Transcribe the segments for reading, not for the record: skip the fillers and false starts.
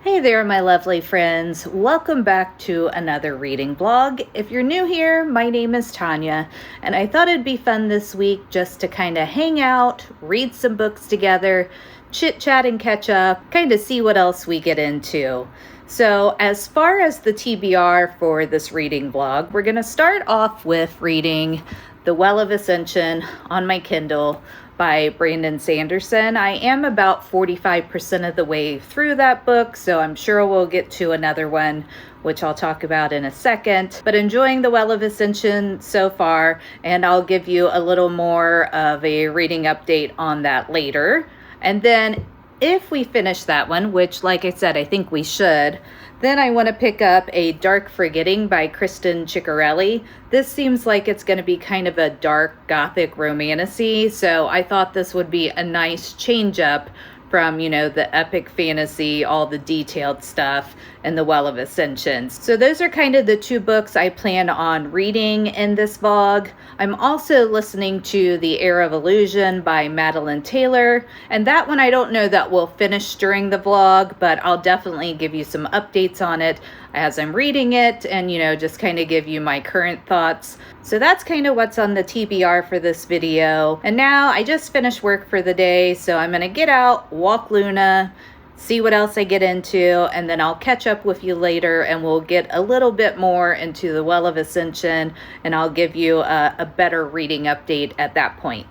Hey there, my lovely friends. Welcome back to another reading blog. If you're new here, my name is Tonya, and I thought it'd be fun this week just to kind of hang out, read some books together, chit chat and catch up, kind of see what else we get into. So as far as the TBR for this reading blog, we're going to start off with reading The Well of Ascension on my Kindle by Brandon Sanderson. I am about 45% of the way through that book, so I'm sure we'll get to another one, which I'll talk about in a second. But enjoying The Well of Ascension so far, and I'll give you a little more of a reading update on that later. And then if we finish that one, which like I said, I think we should, then I want to pick up A Dark Forgetting by Kristen Ciccarelli. This seems like it's going to be kind of a dark gothic romantasy, so I thought this would be a nice change up from, the epic fantasy, all the detailed stuff, and The Well of Ascension. So those are kind of the two books I plan on reading in this vlog. I'm also listening to The Heir of Illusion by Madeline Taylor, and that one I don't know that we'll finish during the vlog, but I'll definitely give you some updates on it as I'm reading it and, just kind of give you my current thoughts. So that's kind of what's on the TBR for this video. And now I just finished work for the day, so I'm going to get out, walk Luna, see what else I get into, and then I'll catch up with you later and we'll get a little bit more into The Well of Ascension, and I'll give you a better reading update at that point.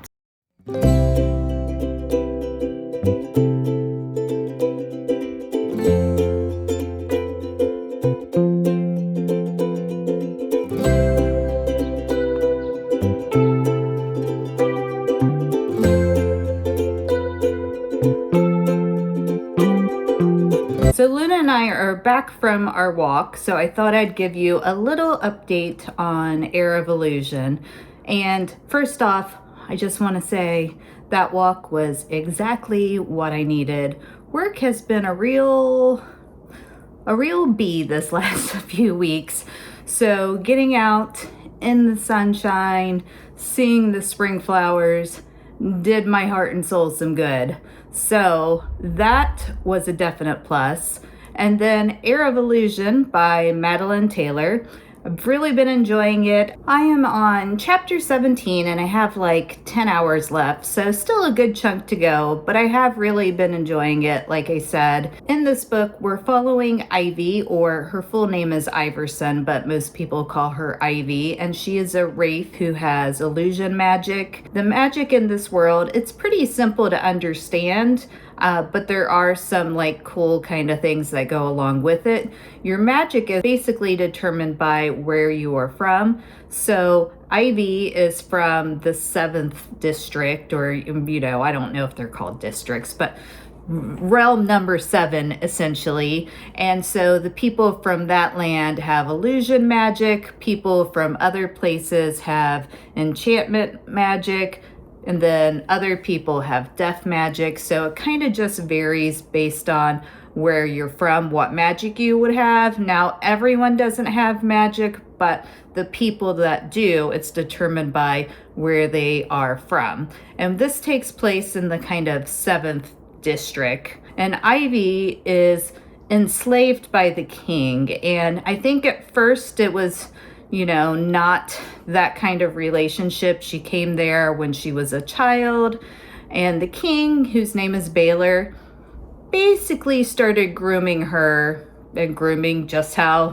So Luna and I are back from our walk, so I thought I'd give you a little update on Heir of Illusion. And first off, I just want to say that walk was exactly what I needed. Work has been a real bee this last few weeks. So getting out in the sunshine, seeing the spring flowers did my heart and soul some good. So that was a definite plus. And then Heir of Illusion by Madeline Taylor. I've really been enjoying it. I am on chapter 17 and I have like 10 hours left, so still a good chunk to go, but I have really been enjoying it, like I said. In this book, we're following Ivy, or her full name is Iverson, but most people call her Ivy, and she is a wraith who has illusion magic. The magic in this world, it's pretty simple to understand, but there are some like cool kind of things that go along with it. Your magic is basically determined by where you are from. So Ivy is from the 7th district, or, I don't know if they're called districts, but realm number 7 essentially. And so the people from that land have illusion magic. People from other places have enchantment magic. And then other people have death magic. So it kind of just varies based on where you're from, what magic you would have. Now, everyone doesn't have magic, but the people that do, it's determined by where they are from. And this takes place in the kind of 7th district. And Ivy is enslaved by the king. And I think at first it was, not that kind of relationship. She came there when she was a child, and the king, whose name is Baylor, basically started grooming her, and grooming just how,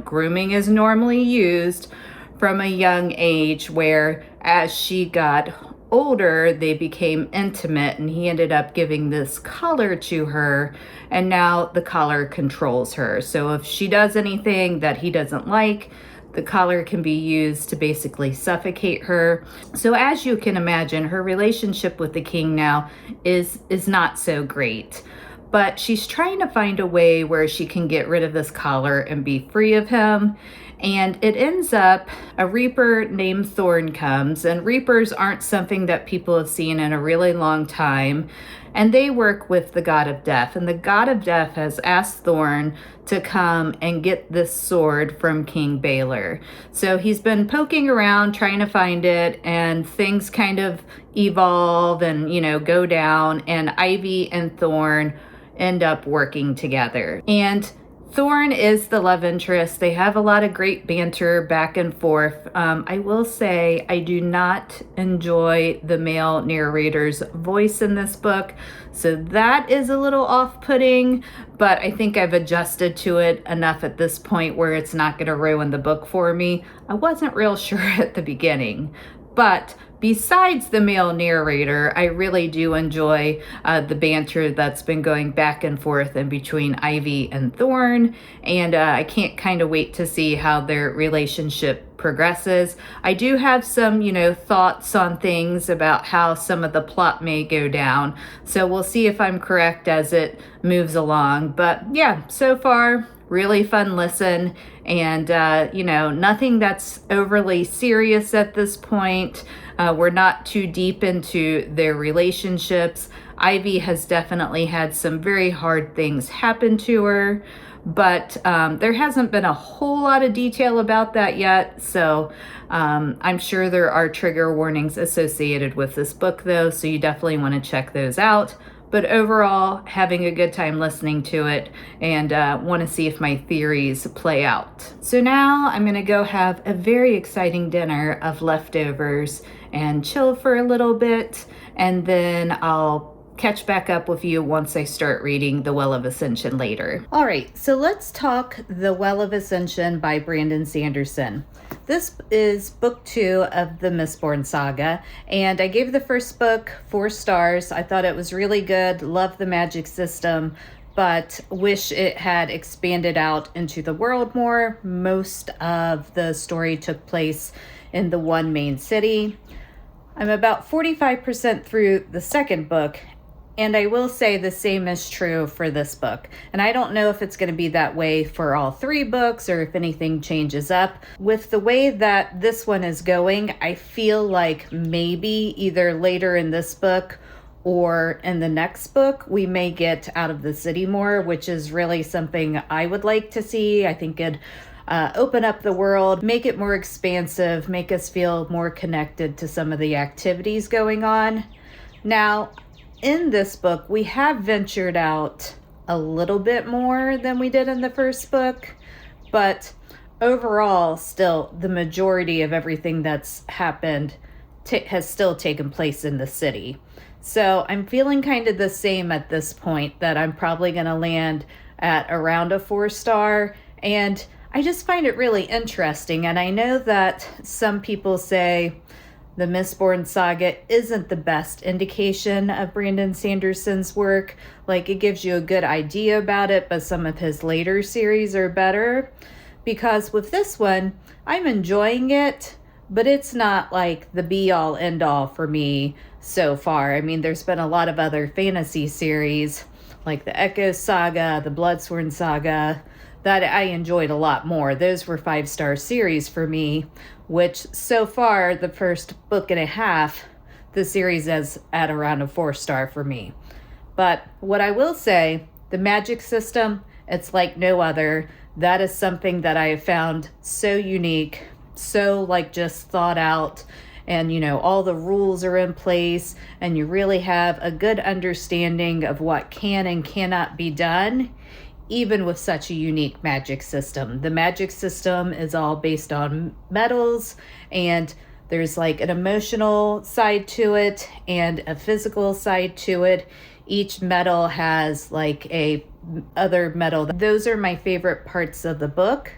grooming is normally used from a young age, where as she got older, they became intimate, and he ended up giving this collar to her, and now the collar controls her. So if she does anything that he doesn't like, the collar can be used to basically suffocate her. So as you can imagine, her relationship with the king now is not so great. But she's trying to find a way where she can get rid of this collar and be free of him. And it ends up, a reaper named Thorn comes, and reapers aren't something that people have seen in a really long time. And they work with the god of death. And the god of death has asked Thorn to come and get this sword from King Baylor. So he's been poking around trying to find it, and things kind of evolve and, go down. And Ivy and Thorn end up working together. And Thorn is the love interest. They have a lot of great banter back and forth. I will say I do not enjoy the male narrator's voice in this book, so that is a little off-putting, but I think I've adjusted to it enough at this point where it's not going to ruin the book for me. I wasn't real sure at the beginning, but besides the male narrator, I really do enjoy the banter that's been going back and forth in between Ivy and Thorn, and I can't kind of wait to see how their relationship progresses. I do have some, thoughts on things about how some of the plot may go down, so we'll see if I'm correct as it moves along. But yeah, so far, really fun listen, and nothing that's overly serious at this point. We're not too deep into their relationships. Ivy has definitely had some very hard things happen to her, but there hasn't been a whole lot of detail about that yet, so I'm sure there are trigger warnings associated with this book though, so you definitely want to check those out. But overall, having a good time listening to it, and want to see if my theories play out. So now I'm going to go have a very exciting dinner of leftovers and chill for a little bit, and then I'll catch back up with you once I start reading The Well of Ascension later. All right, so let's talk The Well of Ascension by Brandon Sanderson. This is book 2 of the Mistborn saga, and I gave the first book 4 stars. I thought it was really good, loved the magic system, but wish it had expanded out into the world more. Most of the story took place in the one main city. I'm about 45% through the second book, and I will say the same is true for this book. And I don't know if it's going to be that way for all 3 books or if anything changes up. With the way that this one is going, I feel like maybe either later in this book or in the next book, we may get out of the city more, which is really something I would like to see. I think it'd open up the world, make it more expansive, make us feel more connected to some of the activities going on. Now, in this book, we have ventured out a little bit more than we did in the first book, but overall, still, the majority of everything that's happened has still taken place in the city. So I'm feeling kind of the same at this point, that I'm probably going to land at around a 4-star, and I just find it really interesting. And I know that some people say the Mistborn saga isn't the best indication of Brandon Sanderson's work. Like, it gives you a good idea about it, but some of his later series are better. Because with this one, I'm enjoying it, but it's not like the be-all, end-all for me so far. I mean, there's been a lot of other fantasy series, like the Echo Saga, the Bloodsworn Saga, that I enjoyed a lot more. Those were 5-star series for me, which so far, the first book and a half, the series is at around a 4-star for me. But what I will say, the magic system, it's like no other. That is something that I have found so unique, so just thought out, and all the rules are in place, and you really have a good understanding of what can and cannot be done, even with such a unique magic system. The magic system is all based on metals, and there's an emotional side to it and a physical side to it. Each metal has a other metal. Those are my favorite parts of the book.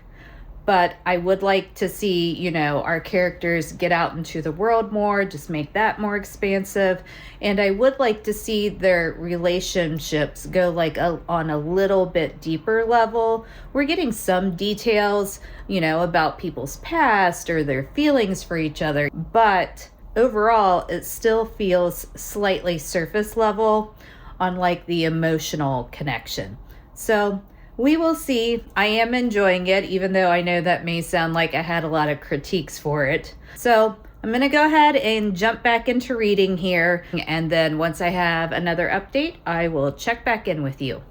But I would like to see, our characters get out into the world more, just make that more expansive. And I would like to see their relationships go on a little bit deeper level. We're getting some details, about people's past or their feelings for each other. But overall, it still feels slightly surface level on the emotional connection. So we will see. I am enjoying it, even though I know that may sound like I had a lot of critiques for it. So I'm going to go ahead and jump back into reading here. And then once I have another update, I will check back in with you.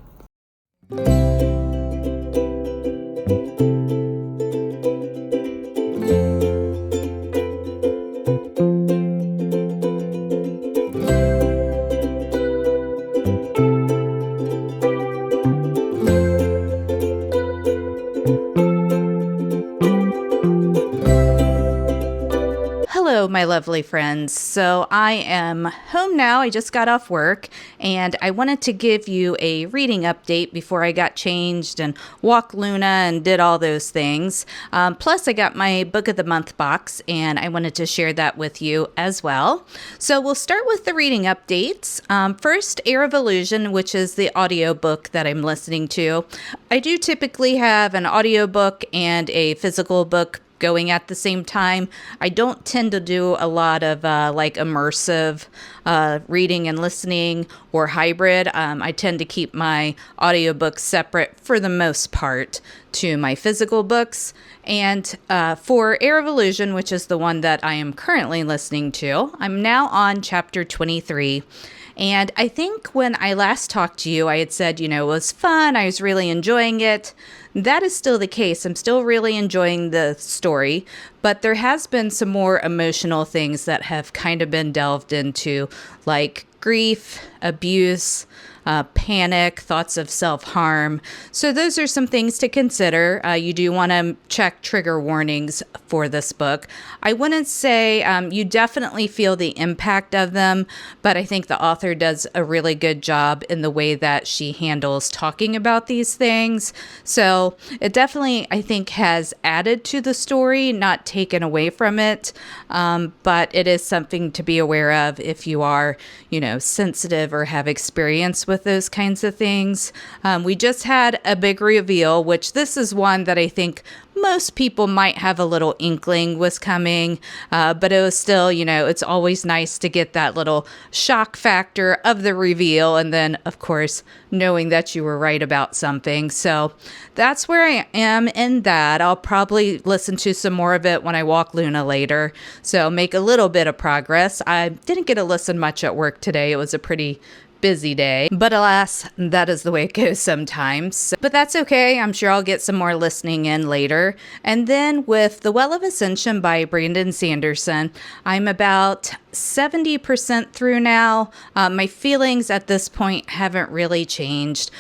my lovely friends. So I am home now. I just got off work and I wanted to give you a reading update before I got changed and walked Luna and did all those things. Plus, I got my Book of the Month box and I wanted to share that with you as well. So we'll start with the reading updates. First, Air of Illusion, which is the audiobook that I'm listening to. I do typically have an audiobook and a physical book going at the same time. I don't tend to do a lot of like immersive reading and listening or hybrid. I tend to keep my audiobooks separate for the most part to my physical books. And for Air of Illusion, which is the one that I am currently listening to, I'm now on chapter 23. And I think when I last talked to you, I had said, it was fun. I was really enjoying it. That is still the case. I'm still really enjoying the story, but there has been some more emotional things that have kind of been delved into, like grief, abuse, panic, thoughts of self-harm. So those are some things to consider. You do want to check trigger warnings for this book. I wouldn't say you definitely feel the impact of them, but I think the author does a really good job in the way that she handles talking about these things. So it definitely, I think, has added to the story, not taken away from it. But it is something to be aware of if you are, sensitive or have experience with those kinds of things. We just had a big reveal, which this is one that I think most people might have a little inkling was coming, but it was still, it's always nice to get that little shock factor of the reveal. And then, of course, knowing that you were right about something. So that's where I am in that. I'll probably listen to some more of it when I walk Luna later. So make a little bit of progress. I didn't get to listen much at work today. It was a pretty busy day, but alas, that is the way it goes sometimes. But that's okay. I'm sure I'll get some more listening in later. And then with The Well of Ascension by Brandon Sanderson, I'm about 70% through now. My feelings at this point haven't really changed.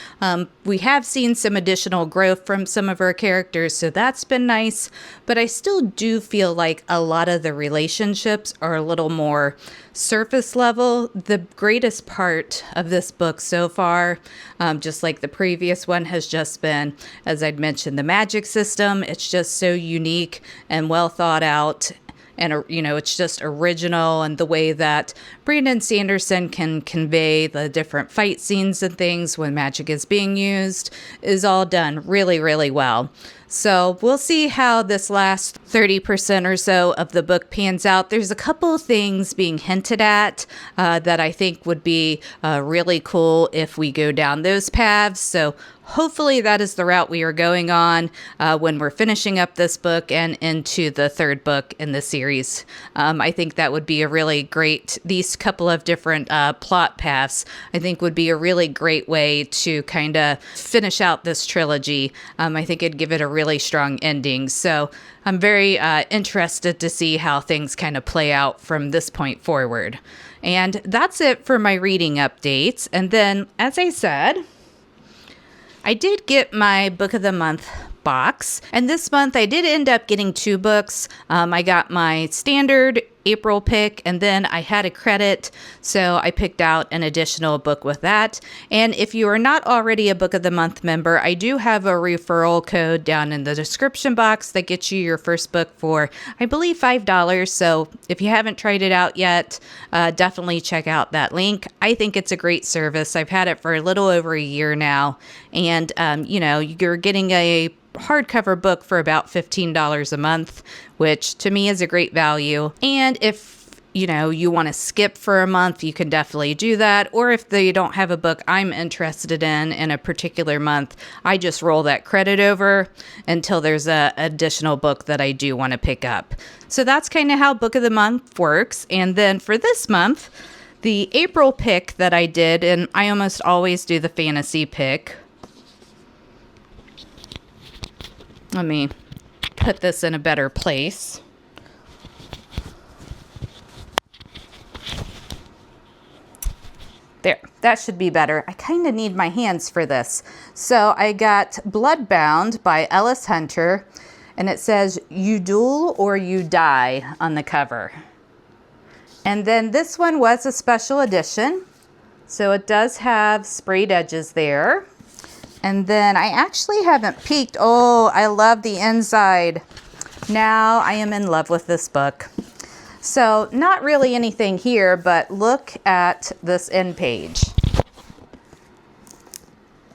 We have seen some additional growth from some of our characters, so that's been nice, but I still do feel like a lot of the relationships are a little more surface level. The greatest part of this book so far, just like the previous one, has just been, as I'd mentioned, the magic system. It's just so unique and well thought out. And, it's just original, and the way that Brandon Sanderson can convey the different fight scenes and things when magic is being used is all done really, really well. So we'll see how this last 30% or so of the book pans out. There's a couple of things being hinted at that I think would be really cool if we go down those paths. So hopefully that is the route we are going on when we're finishing up this book and into the third book in the series. I think that would be a really great, these couple of different plot paths, I think would be a really great way to kind of finish out this trilogy. I think it'd give it a really strong ending. So I'm very interested to see how things kind of play out from this point forward. And that's it for my reading updates. And then, as I said, I did get my Book of the Month box, and this month I did end up getting 2 books. I got my standard April pick, and then I had a credit, so I picked out an additional book with that. And if you are not already a Book of the Month member, I do have a referral code down in the description box that gets you your first book for, I believe, $5. So if you haven't tried it out yet, definitely check out that link. I think it's a great service. I've had it for a little over a year now, and you're getting a hardcover book for about $15 a month, which to me is a great value. And if you want to skip for a month, you can definitely do that. Or if they don't have a book I'm interested in a particular month, I just roll that credit over until there's a additional book that I do want to pick up. So that's kind of how Book of the Month works. And then for this month, the April pick that I did, and I almost always do the fantasy pick. Let me put this in a better place. There, that should be better. I kind of need my hands for this. So I got Bloodbound by Ellis Hunter, and it says, "You duel or you die" on the cover. And then this one was a special edition. So it does have sprayed edges there. And then I actually haven't peeked. Oh, I love the inside. Now I am in love with this book. So not really anything here, but look at this end page.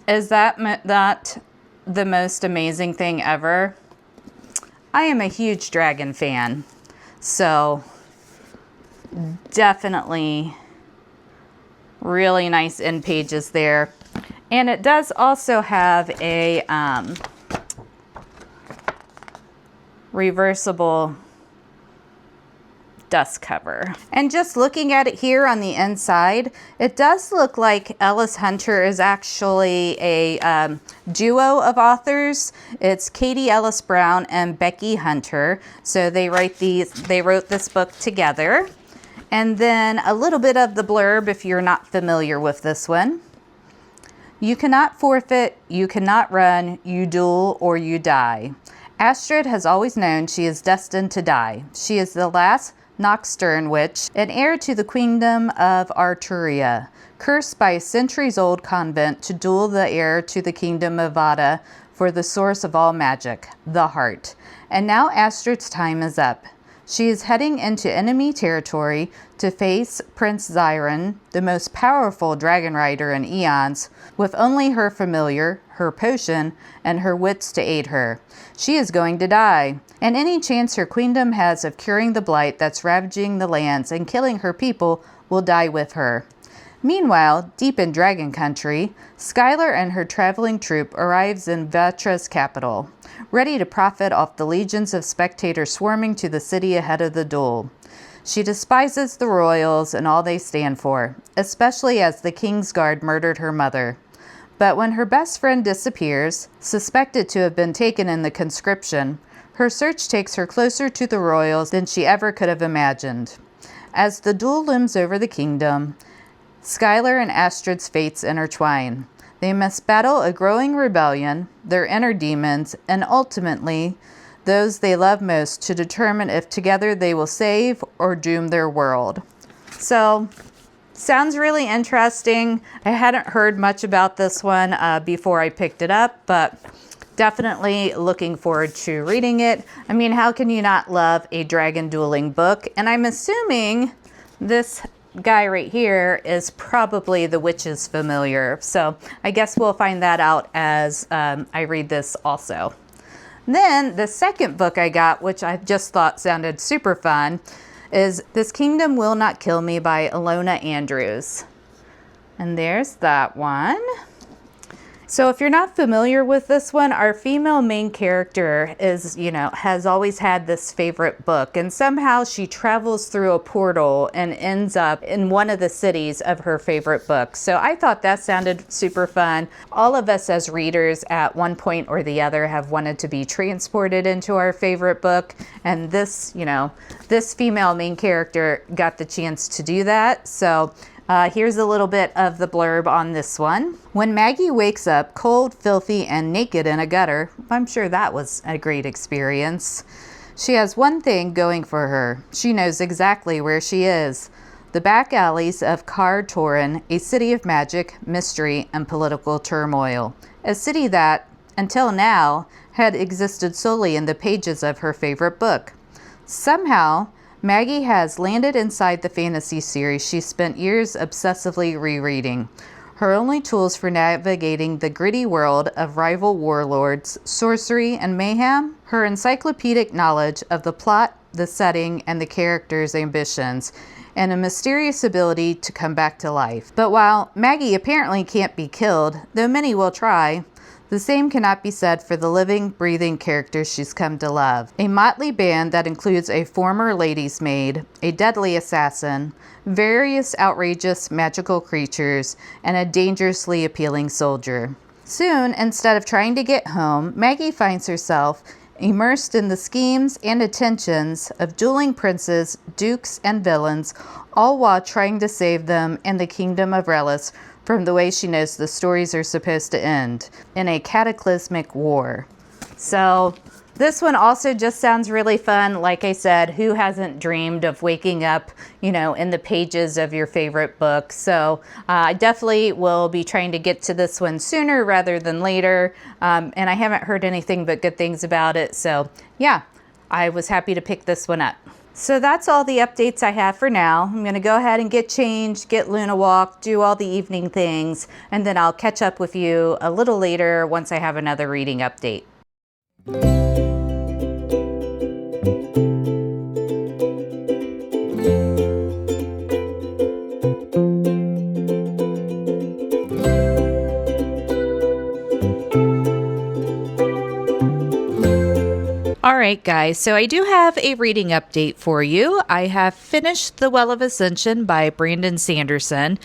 Is that not the most amazing thing ever? I am a huge dragon fan. So definitely really nice end pages there. And it does also have a reversible dust cover. And just looking at it here on the inside, it does look like Ellis Hunter is actually a duo of authors. It's Katie Ellis Brown and Becky Hunter. So they wrote this book together. And then a little bit of the blurb if you're not familiar with this one. You cannot forfeit, you cannot run, you duel or you die. Astrid has always known she is destined to die. She is the last Nocturne witch, an heir to the queendom of Arturia, cursed by a centuries-old convent to duel the heir to the kingdom of Vada for the source of all magic, the heart. And now Astrid's time is up. She is heading into enemy territory to face Prince Zyron, the most powerful dragon rider in eons, with only her familiar, her potion, and her wits to aid her. She is going to die, and any chance her queendom has of curing the blight that's ravaging the lands and killing her people will die with her. Meanwhile, deep in Dragon Country, Skylar and her traveling troupe arrives in Vatra's capital, ready to profit off the legions of spectators swarming to the city ahead of the duel. She despises the royals and all they stand for, especially as the King's Guard murdered her mother. But when her best friend disappears, suspected to have been taken in the conscription, her search takes her closer to the royals than she ever could have imagined. As the duel looms over the kingdom, Skylar and Astrid's fates intertwine. They must battle a growing rebellion, their inner demons, and ultimately those they love most to determine if together they will save or doom their world. So, sounds really interesting. I hadn't heard much about this one before I picked it up, but definitely looking forward to reading it. I mean, how can you not love a dragon dueling book? And I'm assuming this guy right here is probably the witch's familiar. So I guess we'll find that out as I read this also. Then the second book I got, which I just thought sounded super fun, is This Kingdom Will Not Kill Me by Ilona Andrews. And there's that one. So if you're not familiar with this one, our female main character is, has always had this favorite book, and somehow she travels through a portal and ends up in one of the cities of her favorite book. So I thought that sounded super fun. All of us as readers at one point or the other have wanted to be transported into our favorite book, and this, this female main character got the chance to do that. So here's a little bit of the blurb on this one. When Maggie wakes up cold, filthy, and naked in a gutter, I'm sure that was a great experience. She has one thing going for her. She knows exactly where she is. The back alleys of Kar Torin, a city of magic, mystery, and political turmoil. A city that, until now, had existed solely in the pages of her favorite book. Somehow, Maggie has landed inside the fantasy series she spent years obsessively rereading. Her only tools for navigating the gritty world of rival warlords, sorcery, and mayhem? Her encyclopedic knowledge of the plot, the setting, and the characters' ambitions, and a mysterious ability to come back to life. But while Maggie apparently can't be killed, though many will try, the same cannot be said for the living, breathing characters she's come to love. A motley band that includes a former lady's maid, a deadly assassin, various outrageous magical creatures, and a dangerously appealing soldier. Soon, instead of trying to get home, Maggie finds herself immersed in the schemes and attentions of dueling princes, dukes, and villains, all while trying to save them and the kingdom of Relis from the way she knows the stories are supposed to end, in a cataclysmic war. So This one also just sounds really fun. Like I said, who hasn't dreamed of waking up, in the pages of your favorite book? So I definitely will be trying to get to this one sooner rather than later. And I haven't heard anything but good things about it. So yeah, I was happy to pick this one up. So that's all the updates I have for now. I'm going to go ahead and get changed, get Luna walked, do all the evening things, and then I'll catch up with you a little later once I have another reading update. All right, guys, so I do have a reading update for you. I have finished The Well of Ascension by Brandon Sanderson,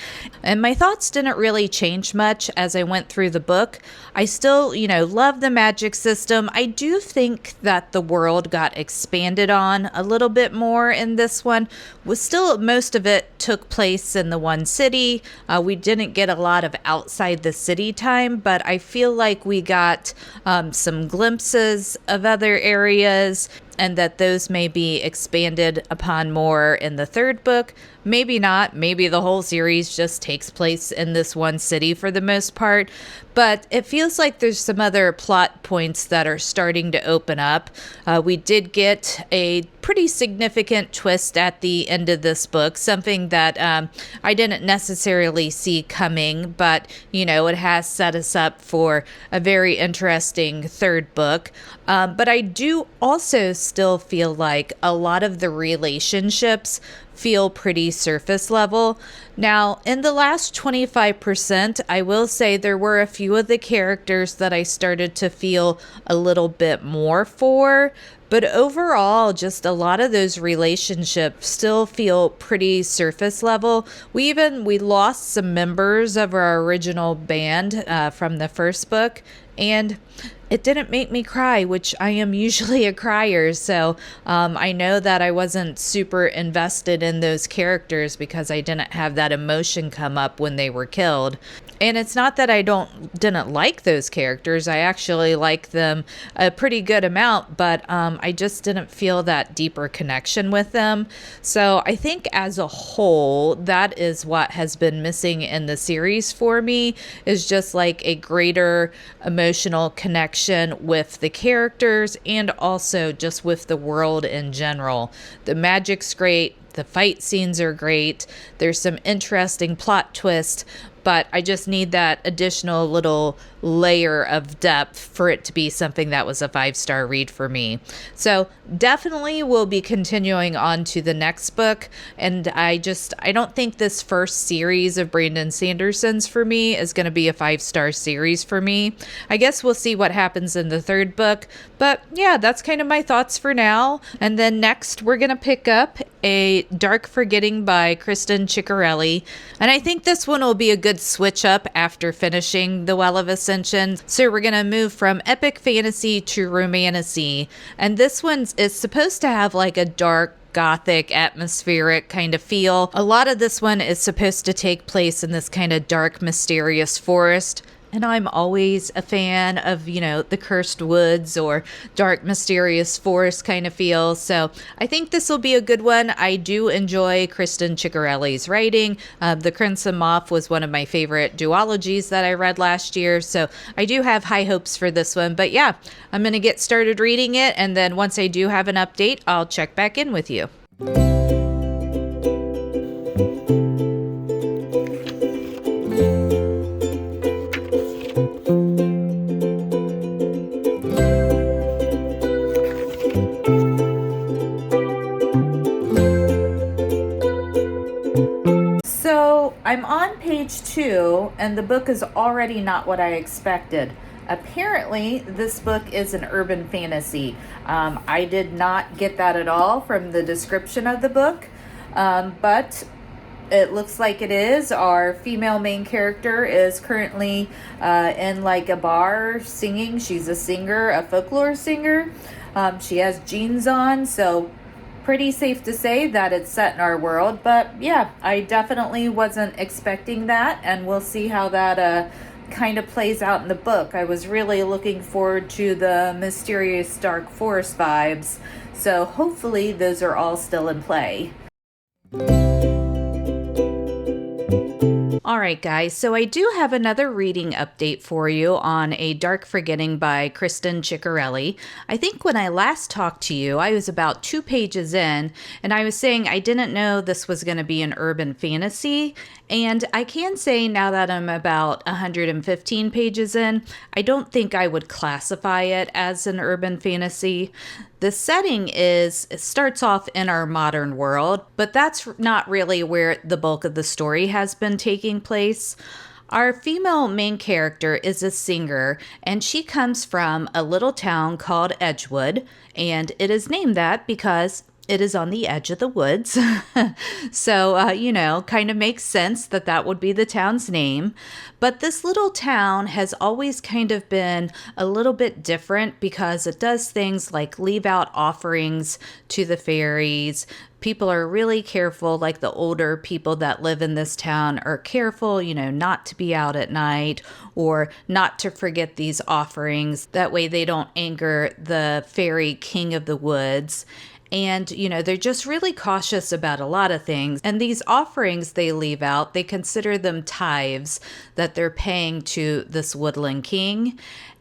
and my thoughts didn't really change much as I went through the book. I still, love the magic system. I do think that the world got expanded on a little bit more in this one. Most of it took place in the one city. We didn't get a lot of outside the city time, but I feel like we got some glimpses of other areas, and that those may be expanded upon more in the third book. Maybe not. Maybe the whole series just takes place in this one city for the most part. But it feels like there's some other plot points that are starting to open up. We did get a pretty significant twist at the end of this book, something that I didn't necessarily see coming, but, it has set us up for a very interesting third book. But I do also still feel like a lot of the relationships feel pretty surface level. Now, in the last 25%, I will say there were a few of the characters that I started to feel a little bit more for, but overall, just a lot of those relationships still feel pretty surface level. We lost some members of our original band from the first book, and it didn't make me cry, which I am usually a crier. So I know that I wasn't super invested in those characters because I didn't have that emotion come up when they were killed. And it's not that I didn't like those characters. I actually like them a pretty good amount, but I just didn't feel that deeper connection with them. So I think as a whole, that is what has been missing in the series for me, is just like a greater emotional connection with the characters and also just with the world in general. The magic's great. The fight scenes are great. There's some interesting plot twists, but I just need that additional little layer of depth for it to be something that was a 5-star read for me. So definitely will be continuing on to the next book. And I don't think this first series of Brandon Sanderson's for me is going to be a 5-star series for me. I guess we'll see what happens in the third book. But yeah, that's kind of my thoughts for now. And then next we're going to pick up a Dark Forgetting by Kristen Ciccarelli. And I think this one will be a good switch up after finishing The Well of Ascension. So we're going to move from epic fantasy to romantasy. And this one is supposed to have like a dark, gothic, atmospheric kind of feel. A lot of this one is supposed to take place in this kind of dark, mysterious forest. And I'm always a fan of, the cursed woods or dark, mysterious forest kind of feel. So I think this will be a good one. I do enjoy Kristen Ciccarelli's writing. The Crimson Moth was one of my favorite duologies that I read last year. So I do have high hopes for this one. But yeah, I'm going to get started reading it. And then once I do have an update, I'll check back in with you. I'm on page 2, and the book is already not what I expected. Apparently, this book is an urban fantasy. I did not get that at all from the description of the book, but it looks like it is. Our female main character is currently in like a bar singing. She's a singer, a folklore singer. She has jeans on, so pretty safe to say that it's set in our world. But yeah, I definitely wasn't expecting that, and we'll see how that kind of plays out in the book. I was really looking forward to the mysterious dark forest vibes, so hopefully those are all still in play. All right, guys, so I do have another reading update for you on A Dark Forgetting by Kristen Ciccarelli. I think when I last talked to you, I was about 2 pages in, and I was saying I didn't know this was going to be an urban fantasy. And I can say now that I'm about 115 pages in, I don't think I would classify it as an urban fantasy. The setting it starts off in our modern world, but that's not really where the bulk of the story has been taking place. Our female main character is a singer, and she comes from a little town called Edgewood, and it is named that because it is on the edge of the woods. So, kind of makes sense that that would be the town's name. But this little town has always kind of been a little bit different because it does things like leave out offerings to the fairies. People are really careful, like the older people that live in this town are careful, not to be out at night or not to forget these offerings. That way they don't anger the fairy king of the woods. And, they're just really cautious about a lot of things. And these offerings they leave out, they consider them tithes that they're paying to this woodland king.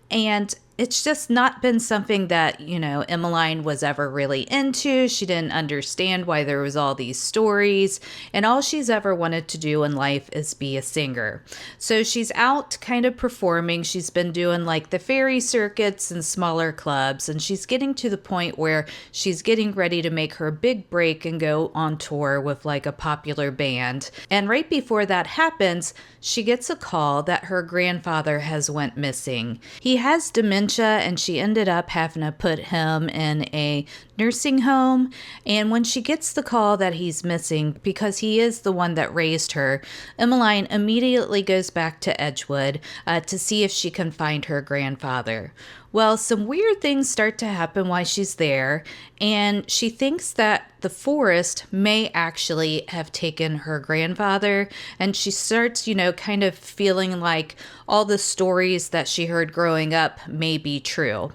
And it's just not been something that, Emmeline was ever really into. She didn't understand why there was all these stories. And all she's ever wanted to do in life is be a singer. So she's out kind of performing. She's been doing like the fairy circuits and smaller clubs. And she's getting to the point where she's getting ready to make her big break and go on tour with like a popular band. And right before that happens, she gets a call that her grandfather has went missing. He has dementia, and she ended up having to put him in a nursing home. And when she gets the call that he's missing, because he is the one that raised her, Emmeline immediately goes back to Edgewood to see if she can find her grandfather. Well, some weird things start to happen while she's there, and she thinks that the forest may actually have taken her grandfather, and she starts, kind of feeling like all the stories that she heard growing up may be true.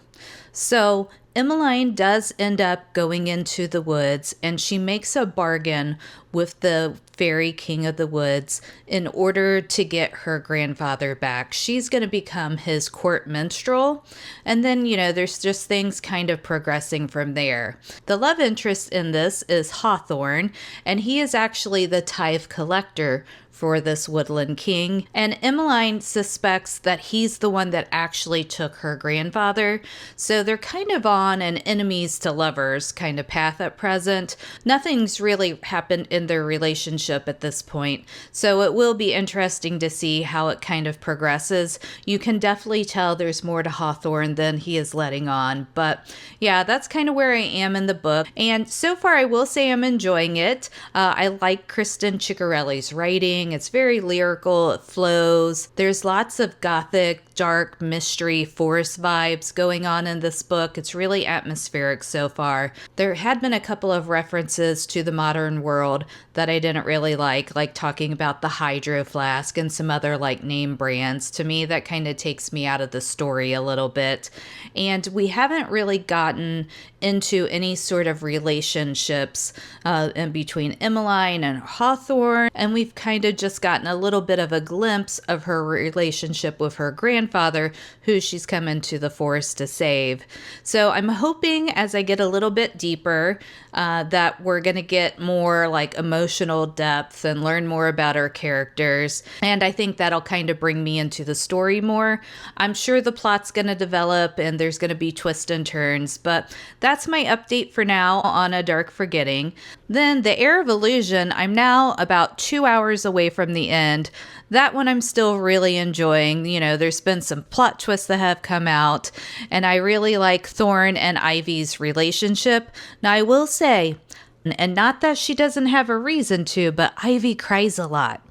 So Emmeline does end up going into the woods, and she makes a bargain with the fairy king of the woods in order to get her grandfather back. She's going to become his court minstrel. And then, there's just things kind of progressing from there. The love interest in this is Hawthorne, and he is actually the tithe collector for this woodland king. And Emmeline suspects that he's the one that actually took her grandfather. So they're kind of on an enemies to lovers kind of path at present. Nothing's really happened in their relationship at this point. So it will be interesting to see how it kind of progresses. You can definitely tell there's more to Hawthorne than he is letting on. But yeah, that's kind of where I am in the book. And so far, I will say I'm enjoying it. I like Kristen Ciccarelli's writing. It's very lyrical. It flows. There's lots of gothic, dark, mystery, forest vibes going on in this book. It's really atmospheric so far. There had been a couple of references to the modern world that I didn't really like talking about the Hydro Flask and some other name brands. To me, that kind of takes me out of the story a little bit. And we haven't really gotten into any sort of relationships in between Emmeline and Hawthorne. And we've kind of just gotten a little bit of a glimpse of her relationship with her grandfather, who she's come into the forest to save. So I'm hoping as I get a little bit deeper that we're going to get more emotional depth and learn more about our characters. And I think that'll kind of bring me into the story more. I'm sure the plot's going to develop and there's going to be twists and turns, but that's my update for now on A Dark Forgetting. Then The Air of Illusion, I'm now about 2 hours away from the end. That one I'm still really enjoying. There's been some plot twists that have come out, and I really like Thorn and Ivy's relationship. Now, I will say, and not that she doesn't have a reason to, but Ivy cries a lot.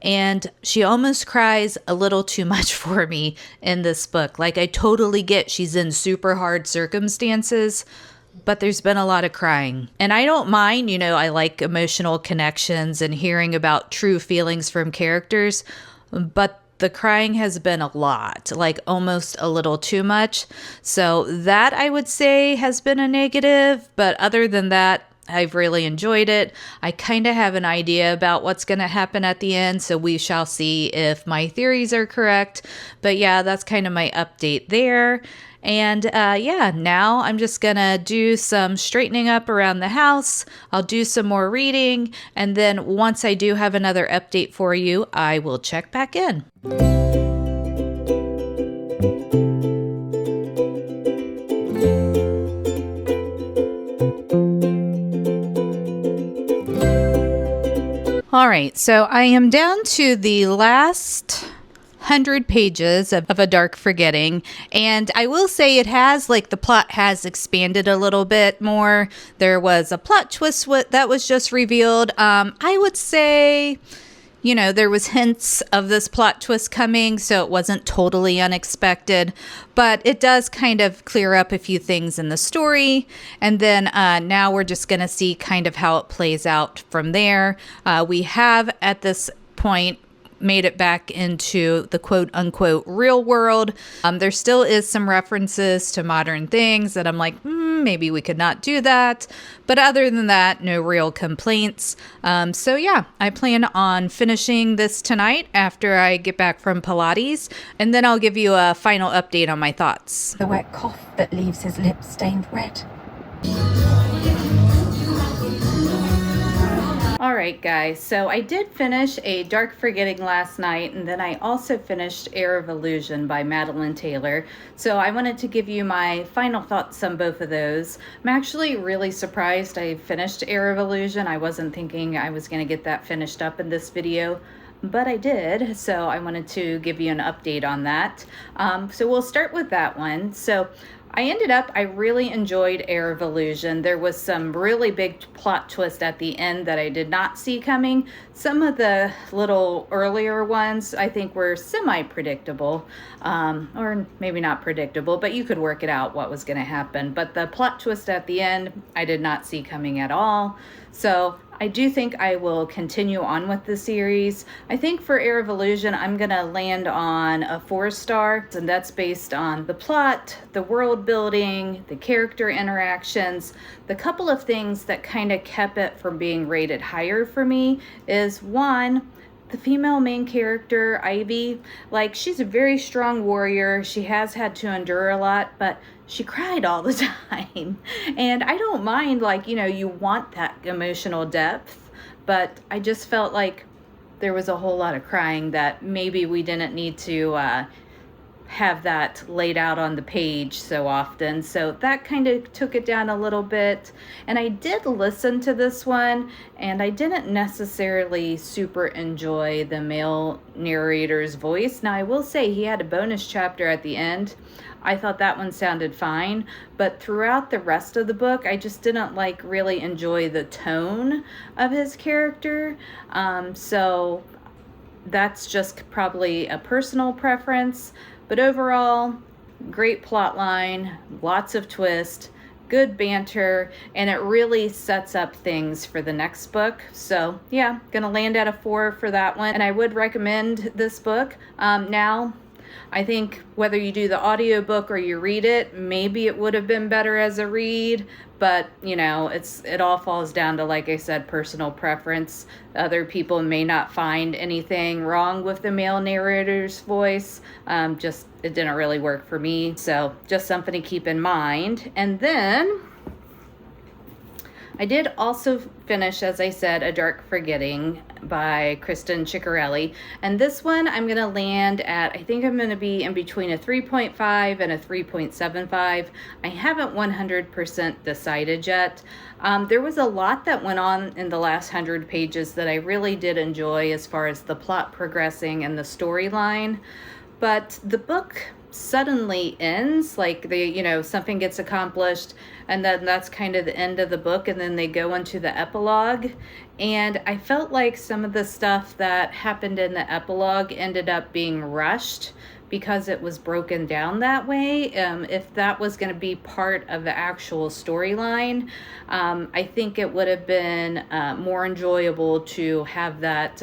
And she almost cries a little too much for me in this book. I totally get she's in super hard circumstances, but there's been a lot of crying. And I don't mind, I like emotional connections and hearing about true feelings from characters, but the crying has been a lot, like almost a little too much. So that I would say has been a negative. But other than that, I've really enjoyed it. I kind of have an idea about what's going to happen at the end, so we shall see if my theories are correct. But yeah, that's kind of my update there. And yeah, now I'm just going to do some straightening up around the house. I'll do some more reading. And then once I do have another update for you, I will check back in. All right, so I am down to the last 100 pages of A Dark Forgetting, and I will say it has, like, the plot has expanded a little bit more. There was a plot twist that was just revealed. I would say, you know, there was hints of this plot twist coming, so it wasn't totally unexpected, but it does kind of clear up a few things in the story. And then now we're just going to see kind of how it plays out from there. We have at this point made it back into the quote unquote real world. There still is some references to modern things that I'm like, maybe we could not do that. But other than that, no real complaints. So yeah, I plan on finishing this tonight after I get back from Pilates, and then I'll give you a final update on my thoughts. The wet cough that leaves his lips stained red. All right, guys, so I did finish A Dark Forgetting last night, and then I also finished Air of Illusion by Madeline Taylor. So I wanted to give you my final thoughts on both of those. I'm actually really surprised I finished Air of Illusion. I wasn't thinking I was going to get that finished up in this video, but I did, so I wanted to give you an update on that. So we'll start with that one. So I really enjoyed Air of Illusion. There was some really big plot twist at the end that I did not see coming. Some of the little earlier ones I think were semi-predictable, or maybe not predictable, but you could work it out what was going to happen. But the plot twist at the end, I did not see coming at all. So I do think I will continue on with the series. I think for Air of Illusion, I'm going to land on a 4-star, and that's based on the plot, the world building, the character interactions. The couple of things that kind of kept it from being rated higher for me is, one, the female main character, Ivy. Like, she's a very strong warrior. She has had to endure a lot, but she cried all the time. And I don't mind, like, you know, you want that emotional depth, but I just felt like there was a whole lot of crying that maybe we didn't need to have that laid out on the page so often. So that kind of took it down a little bit. And I did listen to this one, and I didn't necessarily super enjoy the male narrator's voice. Now, I will say he had a bonus chapter at the end. I thought that one sounded fine, but throughout the rest of the book, I just didn't like really enjoy the tone of his character. So that's just probably a personal preference. But overall, great plot line, lots of twist, good banter, and it really sets up things for the next book. So yeah, gonna land at a 4 for that one. And I would recommend this book. Now, I think whether you do the audiobook or you read it, maybe it would have been better as a read, but you know, it all falls down to, like I said, personal preference. Other people may not find anything wrong with the male narrator's voice. Just it didn't really work for me. So just something to keep in mind. And then I did also finish, as I said, A Dark Forgetting by Kristen Ciccarelli. And this one I'm going to land at, I think I'm going to be in between a 3.5 and a 3.75. I haven't 100% decided yet. There was a lot that went on in the last 100 pages that I really did enjoy as far as the plot progressing and the storyline. But the book suddenly ends, like something gets accomplished, and then that's kind of the end of the book, and then they go into the epilogue. And I felt like some of the stuff that happened in the epilogue ended up being rushed because it was broken down that way. If that was going to be part of the actual storyline, I think it would have been more enjoyable to have that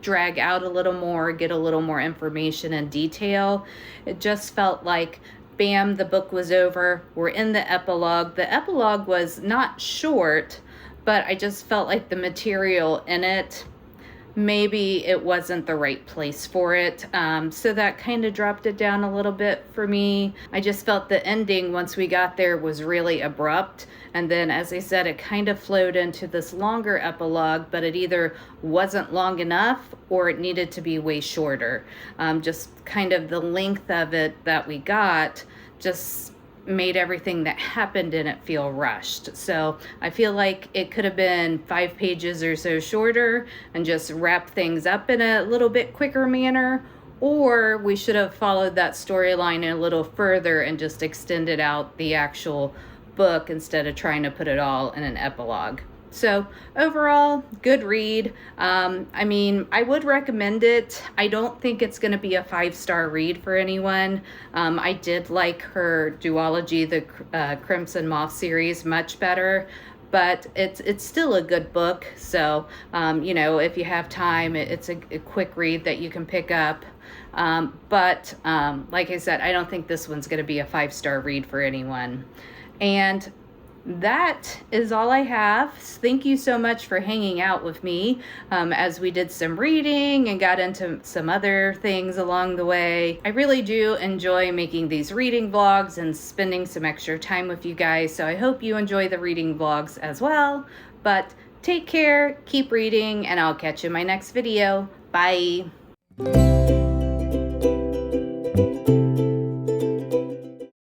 drag out a little more, get a little more information and detail. It just felt like, bam, the book was over. We're in the epilogue. The epilogue was not short, but I just felt like the material in it, maybe it wasn't the right place for it. So that kind of dropped it down a little bit for me. I just felt the ending, once we got there, was really abrupt. And then, as I said, it kind of flowed into this longer epilogue, but it either wasn't long enough or it needed to be way shorter. Just kind of the length of it that we got just made everything that happened in it feel rushed. So I feel like it could have been 5 pages or so shorter and just wrap things up in a little bit quicker manner, or we should have followed that storyline a little further and just extended out the actual book instead of trying to put it all in an epilogue. So overall, good read. I mean, I would recommend it. I don't think it's going to be a 5-star read for anyone. I did like her duology, the Crimson Moth series, much better, but it's still a good book. So, you know, if you have time, it's a quick read that you can pick up. But like I said, I don't think this one's going to be a 5-star read for anyone. And that is all I have. Thank you so much for hanging out with me as we did some reading and got into some other things along the way. I really do enjoy making these reading vlogs and spending some extra time with you guys, so I hope you enjoy the reading vlogs as well. But take care, keep reading, and I'll catch you in my next video. Bye.